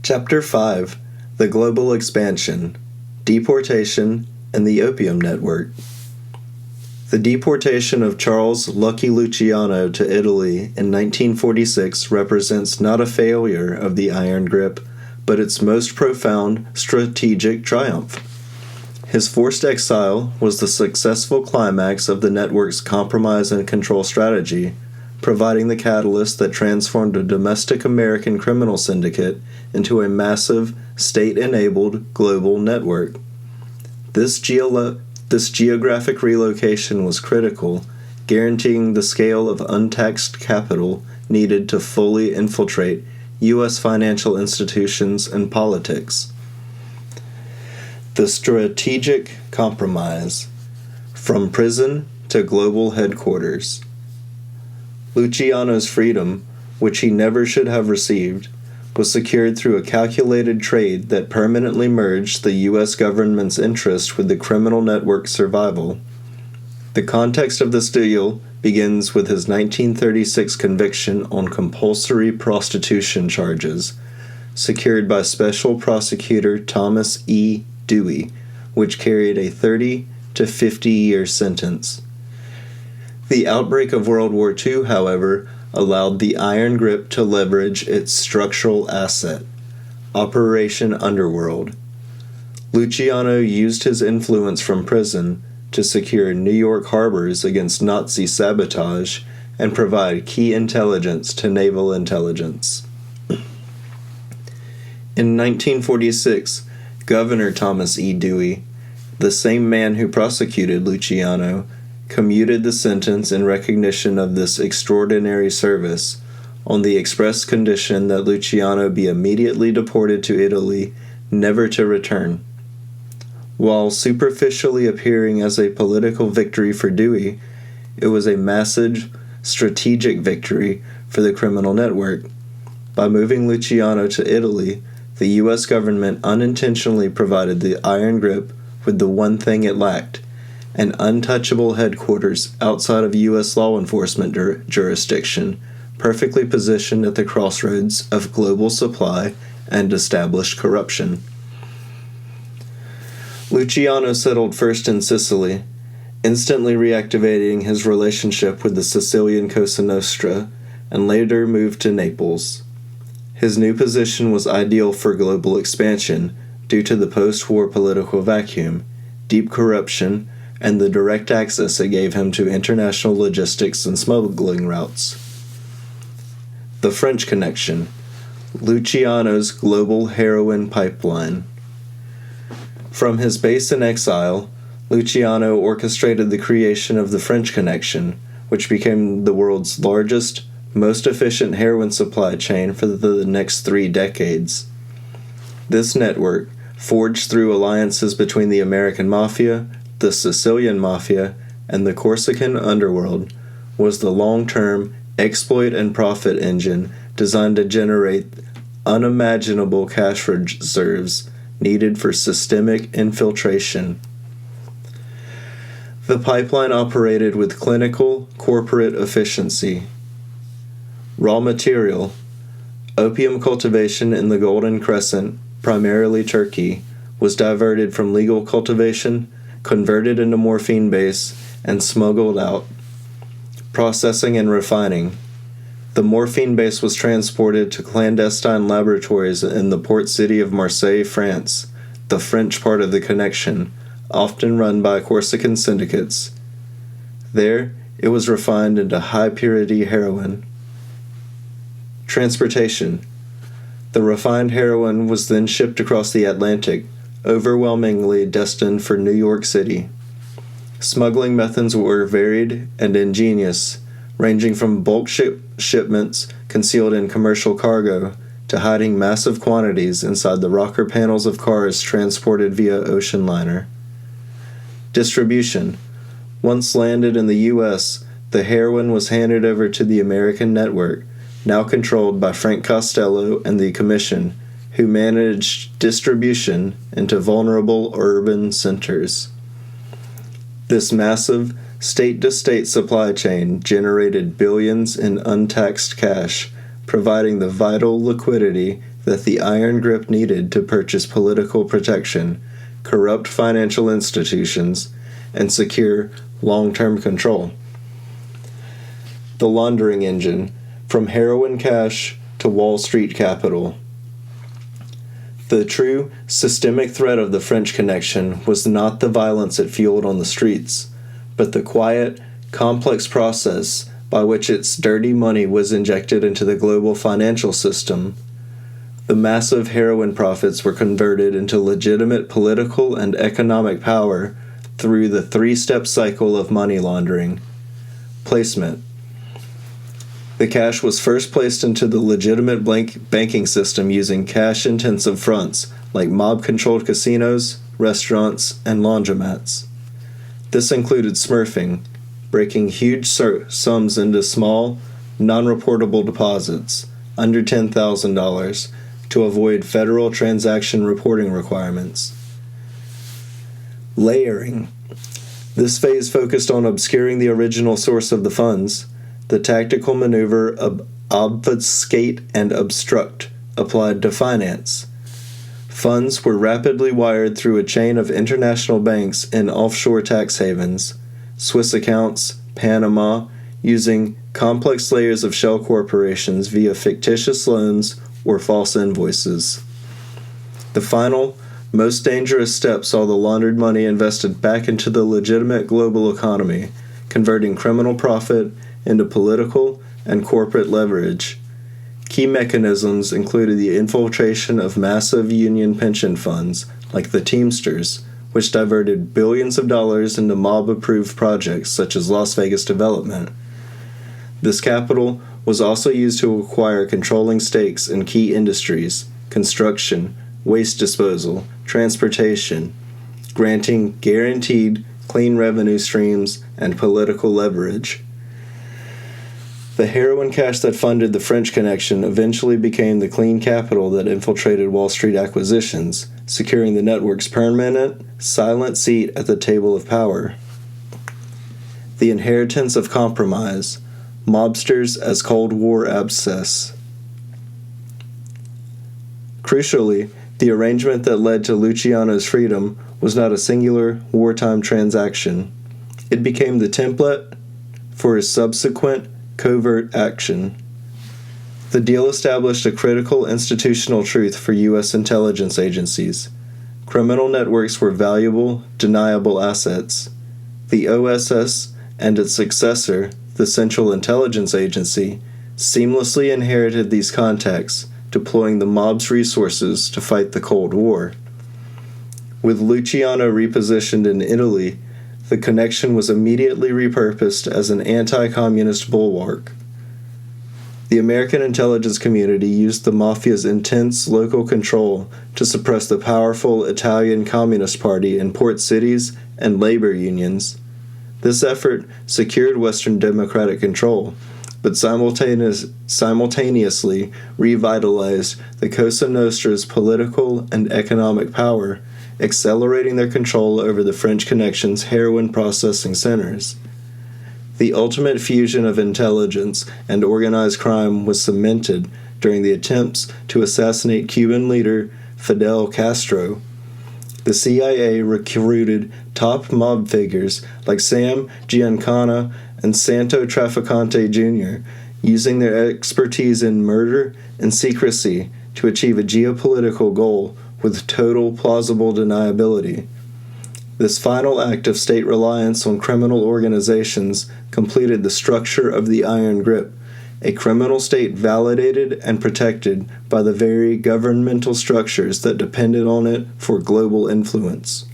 Chapter 5: The Global Expansion, Deportation, and the Opium Network. The deportation of Charles "Lucky" Luciano to Italy in 1946 represents not a failure of the iron grip, but its most profound strategic triumph. His forced exile was the successful climax of the network's compromise and control strategy, providing the catalyst that transformed a domestic American criminal syndicate into a massive, state-enabled global network. This geographic relocation was critical, guaranteeing the scale of untaxed capital needed to fully infiltrate U.S. financial institutions and politics. The strategic compromise: from prison to global headquarters. Luciano's freedom, which he never should have received, was secured through a calculated trade that permanently merged the U.S. government's interest with the criminal network's survival. The context of this deal begins with his 1936 conviction on compulsory prostitution charges, secured by Special Prosecutor Thomas E. Dewey, which carried a 30 to 50-year sentence. The outbreak of World War II, however, allowed the iron grip to leverage its structural asset, Operation Underworld. Luciano used his influence from prison to secure New York harbors against Nazi sabotage and provide key intelligence to naval intelligence. In 1946, Governor Thomas E. Dewey, the same man who prosecuted Luciano, commuted the sentence in recognition of this extraordinary service, on the express condition that Luciano be immediately deported to Italy, never to return. While superficially appearing as a political victory for Dewey, it was a massive strategic victory for the criminal network. By moving Luciano to Italy, the U.S. government unintentionally provided the iron grip with the one thing it lacked: an untouchable headquarters outside of U.S. law enforcement jurisdiction, perfectly positioned at the crossroads of global supply and established corruption. Luciano settled first in Sicily, instantly reactivating his relationship with the Sicilian Cosa Nostra, and later moved to Naples. His new position was ideal for global expansion due to the post-war political vacuum, deep corruption, and the direct access it gave him to international logistics and smuggling routes. The French Connection: Luciano's global heroin pipeline. From his base in exile, Luciano orchestrated the creation of the French Connection, which became the world's largest, most efficient heroin supply chain for the next 3 decades. This network, forged through alliances between the American Mafia, the Sicilian Mafia, and the Corsican underworld, was the long-term exploit and profit engine designed to generate unimaginable cash reserves needed for systemic infiltration. The pipeline operated with clinical, corporate efficiency. Raw material: opium cultivation in the Golden Crescent, primarily Turkey, was diverted from legal cultivation, converted into morphine base, and smuggled out. Processing and refining: the morphine base was transported to clandestine laboratories in the port city of Marseille, France, the French part of the connection, often run by Corsican syndicates. There, it was refined into high-purity heroin. Transportation: the refined heroin was then shipped across the Atlantic, overwhelmingly destined for New York City. Smuggling methods were varied and ingenious, ranging from bulk shipments concealed in commercial cargo to hiding massive quantities inside the rocker panels of cars transported via ocean liner. Distribution: once landed in the U.S., the heroin was handed over to the American network, now controlled by Frank Costello and the Commission, who managed distribution into vulnerable urban centers. This massive, state-to-state supply chain generated billions in untaxed cash, providing the vital liquidity that the iron grip needed to purchase political protection, corrupt financial institutions, and secure long-term control. The laundering engine, from heroin cash to Wall Street capital. The true systemic threat of the French Connection was not the violence it fueled on the streets, but the quiet, complex process by which its dirty money was injected into the global financial system. The massive heroin profits were converted into legitimate political and economic power through the three-step cycle of money laundering. Placement. The cash was first placed into the legitimate banking system using cash-intensive fronts like mob-controlled casinos, restaurants, and laundromats. This included smurfing, breaking huge sums into small, non-reportable deposits, under $10,000, to avoid federal transaction reporting requirements. Layering. This phase focused on obscuring the original source of the funds. The tactical maneuver of obfuscate and obstruct applied to finance. Funds were rapidly wired through a chain of international banks in offshore tax havens, Swiss accounts, Panama, using complex layers of shell corporations via fictitious loans or false invoices. The final, most dangerous step saw the laundered money invested back into the legitimate global economy, converting criminal profit into political and corporate leverage. Key mechanisms included the infiltration of massive union pension funds, like the Teamsters, which diverted billions of dollars into mob-approved projects such as Las Vegas development. This capital was also used to acquire controlling stakes in key industries, construction, waste disposal, transportation, granting guaranteed clean revenue streams and political leverage. The heroin cash that funded the French Connection eventually became the clean capital that infiltrated Wall Street acquisitions, securing the network's permanent, silent seat at the table of power. The inheritance of compromise, mobsters as Cold War abscess. Crucially, the arrangement that led to Luciano's freedom was not a singular wartime transaction. It became the template for his subsequent covert action. The deal established a critical institutional truth for U.S. intelligence agencies. Criminal networks were valuable, deniable assets. The OSS and its successor, the Central Intelligence Agency, seamlessly inherited these contacts, deploying the mob's resources to fight the Cold War. With Luciano repositioned in Italy, the Connection was immediately repurposed as an anti-communist bulwark. The American intelligence community used the Mafia's intense local control to suppress the powerful Italian Communist Party in port cities and labor unions. This effort secured Western democratic control, but simultaneously revitalized the Cosa Nostra's political and economic power, accelerating their control over the French Connection's heroin processing centers. The ultimate fusion of intelligence and organized crime was cemented during the attempts to assassinate Cuban leader Fidel Castro. The CIA recruited top mob figures like Sam Giancana and Santo Trafficante Jr., using their expertise in murder and secrecy to achieve a geopolitical goal with total plausible deniability. This final act of state reliance on criminal organizations completed the structure of the iron grip, a criminal state validated and protected by the very governmental structures that depended on it for global influence.